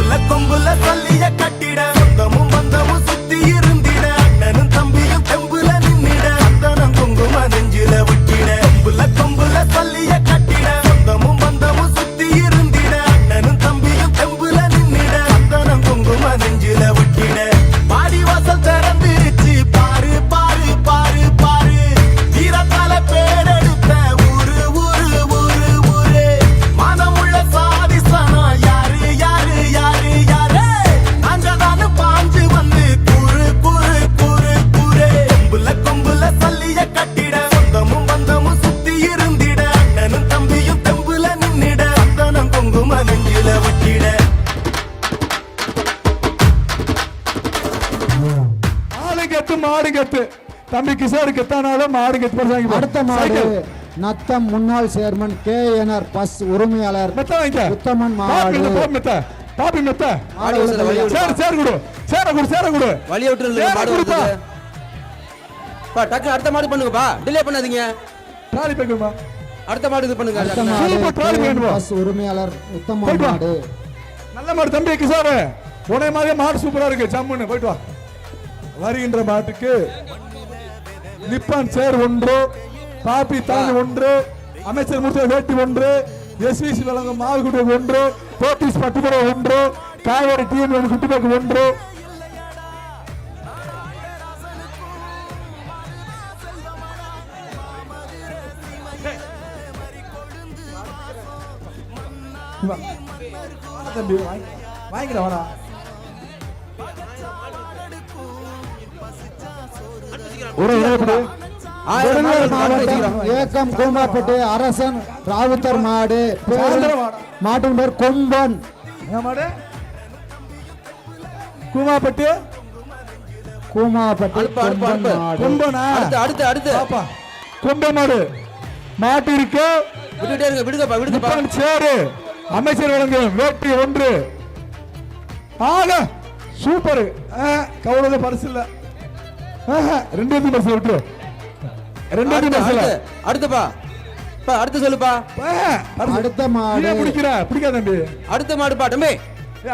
கொம்புல சொல்லிய கட்டிட சொந்தமும் பந்தமும் சுத்தி இருந்திட அண்ணனும் தம்பியும் தெம்புல நின்னிட அத்தனம் குங்கும நெஞ்சில விட்டிட கொம்புல சொல்லிய கட்டிட சொந்தமும் பந்தமும் சுத்தி இருந்திட அண்ணனும் தம்பியும் தெம்புல நின்னிட அத்தனம் குங்கும நெஞ்சில விட்டிட பாடி வாசல் திறந்துருச்சு பாரு பாரு பாரு பாரு வீரத்தால பேரெடுத்த ஊரு ஊரு ஊரு ஊரு மானமுள்ள சாதிசனா யாரு யாரு யாரு யாரு நாங்கதானு பாஞ்சு வந்து கூறு கூறு கூறு கூறு கொம்புல சல்லிய கட்டிட சொந்தமும் பந்தமும் சுத்தி இருந்திட அண்ணனும் தம்பியும் தெம்புல நின்னிட அத்தனம் குங்கும நெஞ்சில விட்டிட மாடு கத்து தம்பி கிஷோர் கத்தானாலும் மாடு கத்து. அடுத்த மாடு நத்தம் முன்னாள் சேர்மன் KNR பஸ் உரிமையாளர் உத்தமன் மாடு. பாப்பி மெத்த சேர் சேர் குடு சேர குடு சேர குடு வலிய விட்டுருங்க மாடு வருது பா டக்கு அடுத்த மாடு பண்ணுங்கப்பா டிலே பண்ணாதீங்க ட்ராலி பேக்குமா அடுத்த மாடு இது பண்ணுங்க சூப்பர் ட்ராலி பேக்குமா பஸ் உரிமையாளர் உத்தமன் மாடு நல்ல மாடு தம்பி கிஷோர் உனே மாதிரி மாடு சூப்பரா இருக்கு ஜம்முன்னு போய்ட்டு வா. வருகின்ற மாட்டுக்கு நிப்பான் சேர் ஒன்று பாப்பி தானி ஒன்று அமைச்சர் முடிச்ச வேட்டி ஒன்று SVC வழங்கும் மாவு குட்டை ஒன்று போட்டிஸ் பட்டுமுறை ஒன்று காவேரி டீம் குட்டிபேக்கு ஒன்று தம்பி வாங்கிட வாடா ஏக்கம் கூமாப்பட்டு அரசன் ராவுத்தர் மாடு மாட்டின் பேர் கொம்பன் கூமாப்பட்டு கூமாப்பட்டு கொம்பனா அடுத்து அடுத்து கொம்ப மாடு மாட்டு இருக்கு விட்டுட்டே இருங்க விடுங்கப்பா விடுங்கப்பா சேரு அமைச்சர் வழங்கும் வேட்டி ஒன்று ஆக சூப்பர் கவுளது பரிசு இல்ல ரெண்டு பரிசு விட்டு ரெண்டு பரிசு அடுத்துப்பா அடுத்து சொல்லுப்பா அடுத்த மாடு பிடிக்கிற பிடிக்காத தம்பி அடுத்த மாடுப்பா தம்பி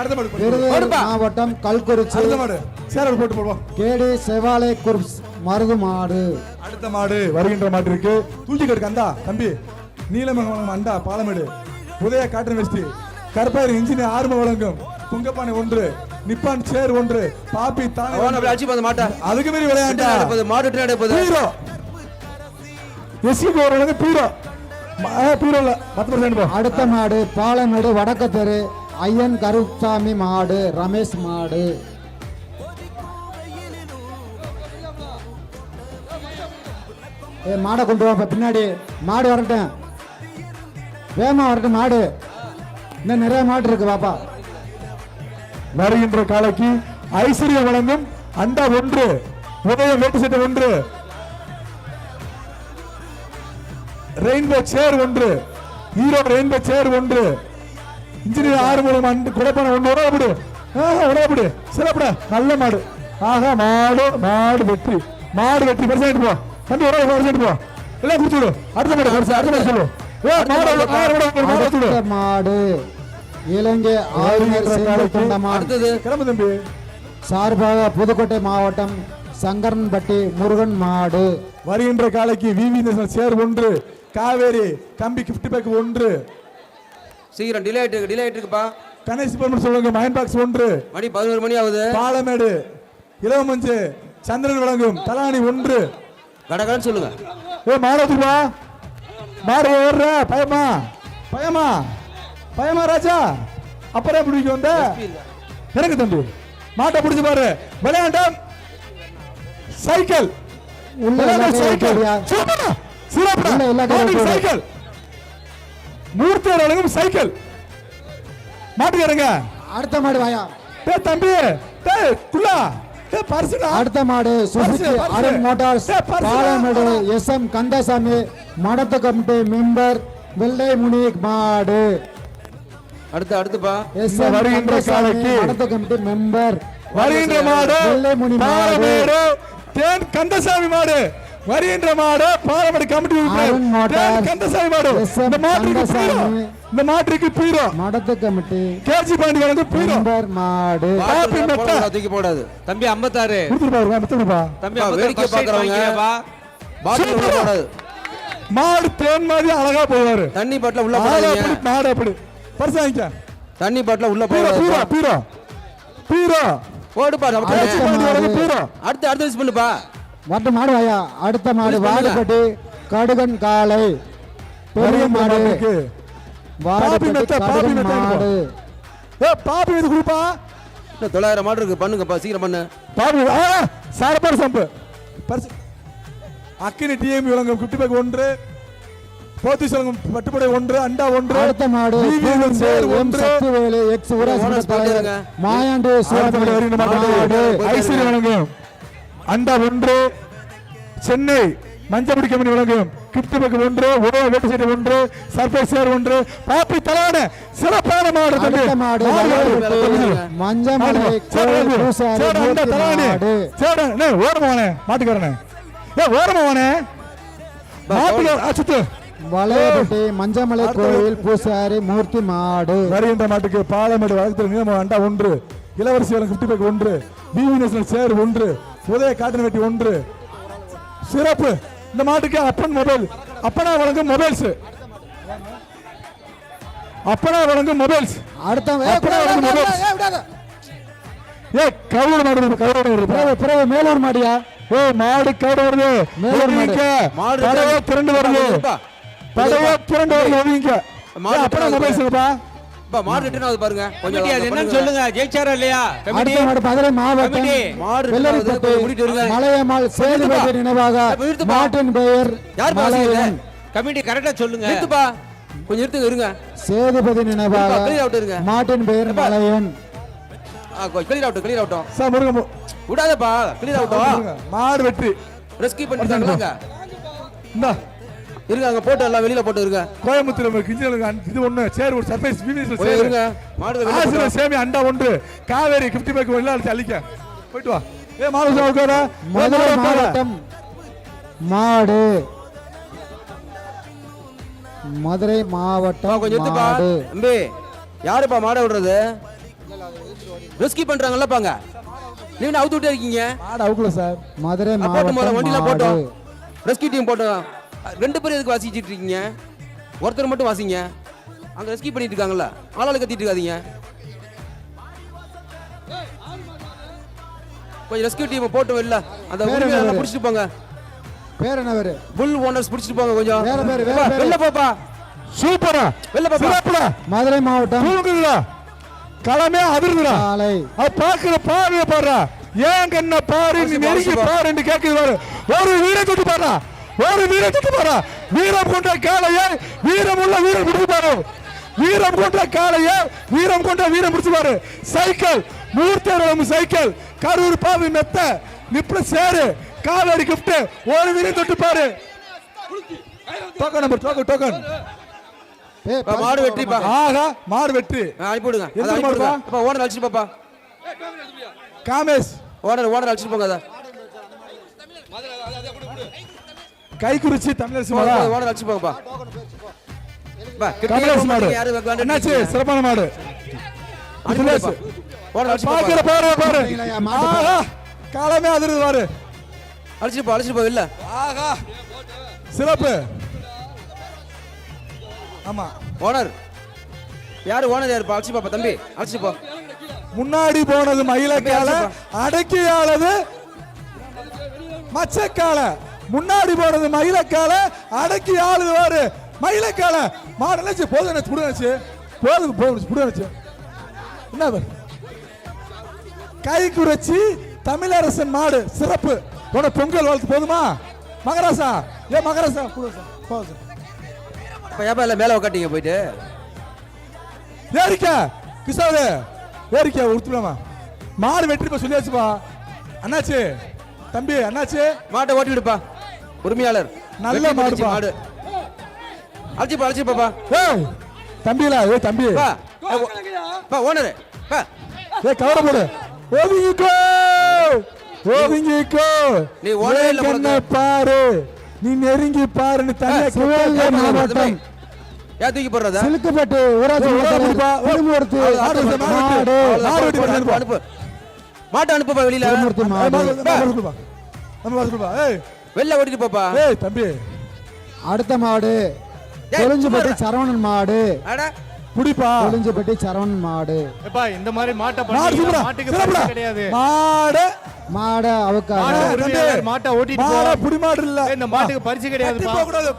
அடுத்த மாடு மாவட்டம் கல்குறிச்சி அடுத்த மாடு சேர் போட்டு போடுவோம் கேடி செவாலை குர்ப்ஸ் மருது மாடு. அடுத்த மாடு வருகின்ற மாடு இருக்கு தூக்கி கடுக்கு அந்தா தம்பி நீலமங்கலம் அண்டா பாலமேடு உதய காட்டன் வெஸ்டி கற்பாரி இன்ஜினியர் ஆர்ம வழங்கும் புங்கப்பானை ஒன்று நிப்பான் சேர் ஒன்று பாப்பி தானே அடிச்சு போத மாட்டா அதுக்கு மீறி விளையாண்டா மாடு நடப்பது ஹீரோ எஸ்சி போறவங்க பீரோ பீரோ இல்ல 10% போ. அடுத்த மாடு பாலமேடு வடக்கு தெரு ஐயன் கருப்சாமி மாடு ரமேஷ் மாடு. மாடை கொண்டு வா பின்னாடி மாடு வரட்டும் வேகமா வரட்டும் மாடு இன்னும் நிறைய மாடு இருக்கு பாப்பா. வருகின்ற காலைக்கு ஐஸ்வர்யம் வழங்கும் அண்டா ஒன்று உதயம் வேட்டு சட்டை ஒன்று ரெயின்போ சேர் ஒன்று ஹீரோ ரெயின்போ சேர் ஒன்று இன்ஜினியர் ஆறுமுகம் அண்டு குடைப்பான ஒன்று உடம்புடு உடம்புடு சிறப்பட நல்ல மாடு ஆகா மாடு மாடு வெற்றி பரிசாயிட்டு போ தம்பி ஒரு பரிசாயிட்டு போ எல்லாம் குடிச்சுடு அடுத்த மாடு அடுத்த மாடு சொல்லு மாடு இலங்கை தம்பி சார்பாக புதுக்கோட்டை மாவட்டம் சங்கரன்பட்டி முருகன் மாடு. வருகின்ற காலைக்கு விவி சேர் ஒன்று காவேரி கம்பி கிஃப்ட் பேக் ஒன்று சீக்கிரம் டிலே ஆயிட்டுப்பா. கணேஷ் பெருமன் சொல்லுங்க மயன் பாக்ஸ் ஒன்று மணி 11 மணி ஆகுது. பாலமேடு இளவமஞ்சு சந்திரன் வழங்கும் தலானி ஒன்று கடகன்னு சொல்லுங்க. மாடத்துவா மாடு ஓடுற பயமா ராஜா அப்புறம் பிடிக்க வந்த எனக்கு தம்பி மாட்டை பிடிச்சு பாரு விளையாண்டம் சைக்கிள் சைக்கிள் மூர்த்தியர் வழங்கும் சைக்கிள் மாட்டுக்காரங்க. அடுத்த மாடு வாயா தம்பி அடுத்த மாடு Suzuki Arun Motors Palamedu SM Kandasamy மடத்து கமிட்டி மெம்பர் வெள்ளை முனி மாடு. அடுத்துப்பா வருகின்ற காலைக்கு மடத்து கமிட்டி மெம்பர் வருகின்ற மாடு வெள்ளை முனி மாடு தேன் கந்தசாமி மாடு வருகின்ற மாடு பாலமேடு கமிட்டி கந்தசாமி மாடு. இந்த இந்த மாட்டுக்கு பீரோ மடத்த கமிட்டி கேஜி பாண்டி வழங்கும் பீரோ மெம்பர் மாடு காப்பி மெத்த தூக்கி போடாது தம்பி 56 கொடுத்துருப்பா மெத்தப்பா தம்பி வேடிக்கை 56 பாக்குறவங்க பாட்டில் உள்ள போடாது மாடு தேன் மாதிரி அழகா போவாரு தண்ணி பாட்டில உள்ள அழகா போடாதீங்க அப்படி மாடு அப்படி பரிசு வாங்கிக்க தண்ணி பாட்டில உள்ள பீரோ பீரோ போடாது பீரோ பீரோ போடுப்பா கேஜி பாண்டி வழங்கும் பீரோ அடுத்து யூஸ் பண்ணுப்பா மற்ற மாடு ஐயா அடுத்த மாடு வாடுபட்டி கடுகன் காலை பெரிய மாடு பாபி மெத்த பாபி கடுகன் மெத்த மாடு பாபி இது கொடுப்பா இன்னும் 900 மாடு இருக்கு பண்ணுங்கப்பா சீக்கிரம் பண்ணு பாபி சாரப்பாடு சம்பு பரிசு அக்கினி டிஎம் விளங்கும் குட்டி பேக் 1 போத்தி விளங்கும் பட்டுப்படை 1 அண்டா 1 அடுத்த மாடு டிவிஎம் சேர் எம் 1 சக்திவேலு எக்ஸ் ஊராட்சி மன்ற தலைவர் மாயாண்டு சுவாமி மாடு ஐஸ்வரி வழங்கும் அண்டா 1 சென்னை மஞ்சப்படி கம்பெனி வழங்கும் கிப்ட் பேக் 1 ஓ வேட்டு சைடு 1 சர்ப்ரைஸ் சேர் 1 பாப்பி தலான சிறப்பான மாடு தம்பி அடுத்த மாடு மஞ்சமலை கோயில் பூசாரி மூர்த்தி மாடு சேட ஓரமானே மாட்டுக்காரனே ஓரமானே மாட்டுக்கார அச்சுத்து வளையப்பட்டி மஞ்சமலை கோயில் பூசாரி மூர்த்தி மாடு வருகின்ற மாட்டுக்கு பாலமேடு வழக்கத்தில் நியமனம் அண்டா 1 இளவரசி வழங்கும் கிப்ட் பேக் 1 பிவி நேஷனல் சேர் 1 உதய காட்டன் வெட்டி 1 சிறப்பு இந்த மாட்டுக்கு அப்பன் மொபைல் அப்பனா வழங்கும் மொபைல்ஸ் அப்பனா வழங்கும் மொபைல்ஸ் அடுத்த அப்பனா வழங்கும் மொபைல்ஸ் கவுடு மாடு கவுடு பிறகு மேலூர் மாடியா மாடு கவுடு வருது மேலூர் மாடு. மாடு படவே திரண்டு வருது படவே திரண்டு வருது ஒதுங்க மாடு அப்பனா மொபைல்ஸ் பா மாடு ரிட்டர்ன் ஆகுது பாருங்க கமிட்டி அது என்னன்னு சொல்லுங்க ஜெயிச்சாரா இல்லையா கமிட்டி அடுத்த மாடு மதுரை மாவட்டம் கமிட்டி மாடு வெள்ளரிப்பட்டு முடிட்டு இருங்க மலையம்மாள் சேதுபதி நினைவாக நிறுத்துப்பா. மாட்டின் பெயர் யார் பாசிங்க மலையன் கமிட்டி கரெக்டா சொல்லுங்க நிறுத்துப்பா கொஞ்சம் நிறுத்துங்க இருங்க சேதுபதி நினைவாக கிளியர் அவுட் இருங்க மாட்டின் பெயர் மலையன் கிளியர் அவுட்டும் சார் முருங்க விடாதப்பா கிளியர் அவுட்டும் மாடு வெற்றி ரெஸ்கியூ பண்ணிட்டாங்க இந்தா இருங்க அங்க போட்டு எல்லாம் வெளியில போட்டு இருங்க கோயம்புத்தூர் கிஞ்சிலுக்கு இது ஒண்ணு சேர் ஒரு சர்ப்ரைஸ் போய் இருங்க மாடு வெளியில ஆசிரியர் போட்டு சேமி அண்டா 1 காவேரி 50 பேக் வெளில அழிக்க போயிட்டு வா மாலுசா உட்கார மதுரை மாவட்டம் மாடு மதுரை பா, மாவட்டம் கொஞ்சம் எடுத்துப்பா மாடு தம்பி யாருப்பா மாடை விடுறது ரெஸ்கியூ பண்றாங்கல்லப்பாங்க நீங்க அவுத்து விட்டே இருக்கீங்க மாடு அவுக்கல சார் மதுரை போட்டு முதல்ல வண்டியில மாவட்டம் போட்டோம் மாடு ரெஸ்கியூ டீம் போட்டோம் 2 பேரும் எதுக்கு வாசிச்சிட்டு இருக்கீங்க ஒருத்தர் மட்டும் வாசிங்க அங்க ரெஸ்கியூ பண்ணிட்டு இருக்காங்கல்ல ஆளாளு கத்திட்டு இருக்காதீங்க கொஞ்சம் ரெஸ்கியூ டீம் போட்டு வெளில அந்த வேற உரிமையாளரை வேற. பிடிச்சிட்டு போங்க பேர் என்ன பேரு புல் ஓனர்ஸ் பிடிச்சிட்டு போங்க கொஞ்சம் வேற பேரு, வேற பா, பேரு. வெளில போப்பா சூப்பரா வெளில போப்பா சிறப்புடா மதுரை மாவட்டம் தூங்குதுடா களமே அதிர்ந்துடா காலை அது பாக்குற பார்வைய பாருடா ஏன் கண்ண பாரு நீ நெருங்கி பாருன்னு கேக்குது பாரு ஒரு வீர தொட்டு பாருடா ஒரு வீர தொட்டு பாரு வீரம் கொண்ட காளையே வீரம் உள்ள வீரம் பிடிச்சு பாரு வீரம் கொண்ட காளையே வீரம் கொண்ட வீரம் பிடிச்சு பாரு சைக்கிள் மூர்த்தரம் சைக்கிள் கரூர் பாவி மெத்த நிப்ள சேரு காவேரி கிஃப்ட் ஒரு வீரம் தொட்டு பாரு டோக்கன் நம்பர் டோக்கன் ஏய், பா, மாடு வெற்றிப்பா ஆஹா மாடு வெற்றி அனுப்பி விடுங்க எந்த அதை அனுப்பி விடுங்க மாடுப்பா? அப்பா ஓனர் அழைச்சிட்டு பாப்பா காமேஷ் ஓனர் அழைச்சிட்டு போங்க அதை கைக்குறிச்சி தமிழரசு மாடா ஓனர் அழைச்சிட்டு போங்கப்பா பா, கிட்டே கமலேஷ் போக மாடு மாட்டீங்க, யாரு வேண்டாம் என்னாச்சு இருக்கீங்க. சிறப்பான மாடு அனுப்பி விடுப்பா. ஓனர் அழைச்சிட்டு பாக்குற போப்பா. பாரு பாரு இல்லையா, மாட்டு ஆஹா காலமே அதிர்ந்து பாரு அழைச்சிட்டு போ இல்ல ஆஹா சிறப்பு ஆமா ஓனர் யாரு ஓனர் யாருப்பா அழைச்சிட்டு பாப்பா தம்பி அழைச்சிட்டு போ முன்னாடி போனது மயிலக்கால அடக்கியாளது மச்சக்கால முன்னாடி போனது மயிலக்கால அடக்கி ஆளுது பாரு மயிலக்கால மாடு நினைச்சு போதும் நினைச்சு புடுச்சு போதும் போதும் புடுச்சு என்ன பாரு கை குறைச்சி தமிழரசன் மாடு சிறப்பு உன பொங்கல் வாழ்த்து போதுமா மகராசா மகராசா போதும் இப்ப ஏப்பா இல்ல மேல உட்காட்டீங்க போயிட்டு ஏரிக்கா கிஷோரு ஏரிக்கா உடுத்துலாமா மாடு வெற்றி சொல்லியாச்சுப்பா அண்ணாச்சு தம்பி அண்ணாச்சு மாட்டை ஓட்டி விடுப்பா உரிமையாளர் நல்ல வெற்றி பெற்றுச்சு மாடுப்பா. மாடு அழைச்சிப்பா பாப்பா ஏய் தம்பிலா தம்பி பா பா ஓனர் பா கவர போடு ஓவிங்கோ ஓவிங்கோ நீ ஓடவே இல்ல கண்ண பாரு நீ நெருங்கி பாருன்னு தனியா சிவகங்கை மாவட்டம் ஏன் தூக்கி போடுறதா சிலுக்குப்பட்டு ஊராட்சி மன்ற தலைவர் திருமூர்த்தி மாடு அனுப்பு மாட்டை அனுப்புப்பா வெளியில திருமூர்த்தி மாடு வெளில ஓட்டிட்டு போப்பா ஏய் தம்பி அடுத்த மாடு டேய், கொளிஞ்சிப்பட்டி சும்மா சரவணன் மாடு அட புடிப்பா கொளிஞ்சிப்பட்டி சரவணன் மாடு எப்பா இந்த மாதிரி மாட்டை மாடு பண்ணி சும்மா மாட்டுக்கு சிறப்புடா. பரிசு கிடையாது மாடு மாடு அவுக்காத மாடு தம்பி. உரிமையாளர் மாட்டை ஓட்டிட்டு போ மாடு புடி மாடு இல்ல இந்த மாட்டுக்கு பரிசு கட்டி கிடையாதுப்பா போக கூடாது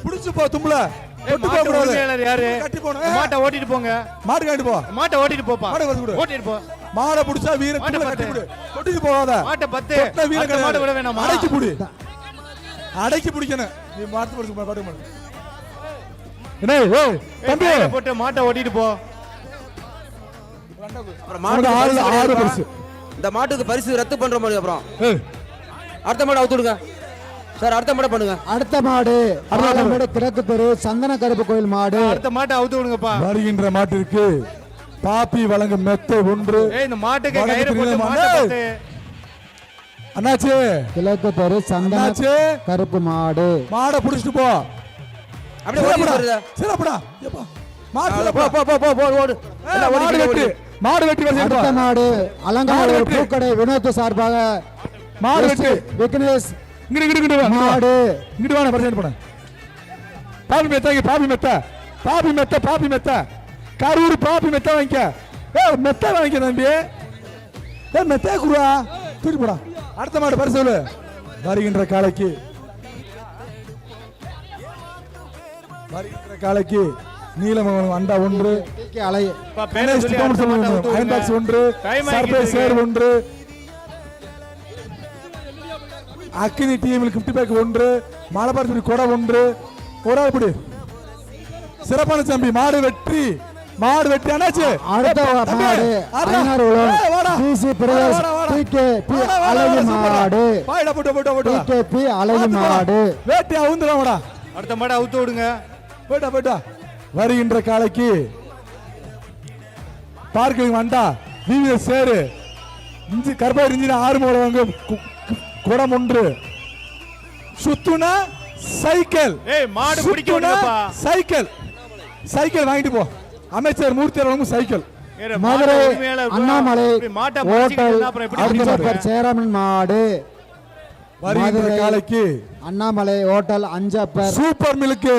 புடிச்சு போ தும்பல தொட்டு போக மாட்டு கூடாது உரிமையாளர் யாரு கட்டி போணும் இந்த மாட்டை ஓட்டிட்டு போங்க மாடு காட்டி போ மாட்டை ஓட்டிட்டு போப்பா மாடை வந்து கொடு. ஓட்டிட்டு போ மாடை புடிச்சா வீர மாட்டை தும்பல பத்து. கட்டி விடு தொட்டிட்டு போகாத மாட்டை பத்து தொட்ட வீர அடுத்த மாட்டை விட வேணாமா அடக்கி புடி அடக்கி பிடிக்கணும் நீ மாட்டு பிடிச்சு பாட்டு பண்ணு என்ன ஏய் தம்பி கையில போட்டு மாட்டை ஓட்டிட்டு போ அப்புறம் உனக்கு மாட்டுக்கு ஆறு பரிசு பரிசு. கிடையாதுப்பா. இந்த மாட்டுக்கு பரிசு ரத்து பண்ற மாதிரி அப்புறம் ஏய் அடுத்த மாடு அவுத்து விடுங்க சார் அடுத்த மாடை பண்ணுங்க அடுத்த மாடு பாலமேடு கிழக்கு தெரு சந்தன கருப்பு கோயில் மாடு அடுத்த மாட்டை அவுத்து விடுங்கப்பா வருகின்ற மாட்டிற்கு பாப்பி வழங்கும் மெத்தை ஒன்று இந்த மாட்டுக்கு வடக்கு கயிறு போட்டு திருநெல்வேலி மாட்டை மாடு. பத்து அண்ணாச்சி கிழக்கு தெரு சந்தன அண்ணாச்சி கருப்பு மாடு மாடை புடிச்சிட்டு போ அப்படியே ஓட்டிட்டு வருதா சிறப்புடா ஏப்பா மாடு போ சிறப்புடா. போ போ போ ஓடு ஏய், எல்லாம் மாடு ஓடிட்டு வெட்டி ஓடு. மாடு வெட்டி வரிசையில் அடுத்த போ. மாடு அலங்காநல்லூர் மாடு வெற்றி. பூக்கடை வினோத் சார்பாக மாடு வெட்டி விக்னேஷ் இங்கிட்டு வா மாடு இங்கிட்டு வா நான் பரிசு போனேன் பாப்பி மெத்த இங்க பாப்பி மெத்த பாப்பி மெத்த பாப்பி மெத்த கரூர் பாப்பி மெத்த வாங்கிக்க ஏய் மெத்த வாங்கிக்க தம்பி ஏய் மெத்த குருவா தூக்கி போடா அடுத்த மாடு பரிசு சொல்லு வருகின்ற காலைக்கு வருகின்ற காலைக்கு நீலமங்கலம் அண்டா ஒன்று அலை பேரை சொல்லி அடுத்த மாட்டை அவுத்து அயன் பாக்ஸ் ஒன்று Time சர்ப்ரைஸ் ஆகிட்டு சேர் ஒன்று அக்கினி டீமில் கிஃப்ட் பேக் ஒன்று மலபாரத்துக்கு கொடை ஒன்று ஒரு ஆள் பிடி சிறப்பான தம்பி மாடு வெற்றி அண்ணாச்சு அடுத்த மாடு ஐநாறு உலகம் பிசி பிரதேஷ் டிகே பி அழகு மாடு பாய்டா போட்டு டிகே பி அழகு மாடு வேட்டி அவுந்துடாமடா அடுத்த மாட்டை அவுத்து விடுங்க போயிட்டா வருகின்ற காலைக்கு பார்க்கிங் வண்டா விவித சேரு இஞ்சி கருப்பாய் இஞ்சி ஆறு மூலம் வாங்க குடம் ஒன்று சுத்துனா சைக்கிள் மாடு பிடிக்க சுத்துனா விடுங்கப்பா சைக்கிள் வாங்கிட்டு போ அமைச்சர் மூர்த்தி அவர்களும் சைக்கிள் மதுரை உரிமையாளர் அண்ணாமலை மாட்டை ஹோட்டல் பிடிச்சிக்கிட்டு அப்புறம் எப்படி அர்ஜுனப்பர் சேரமன் மாடு வருகின்ற மதுரை காலைக்கு Annamalai hotel Anjappar super milk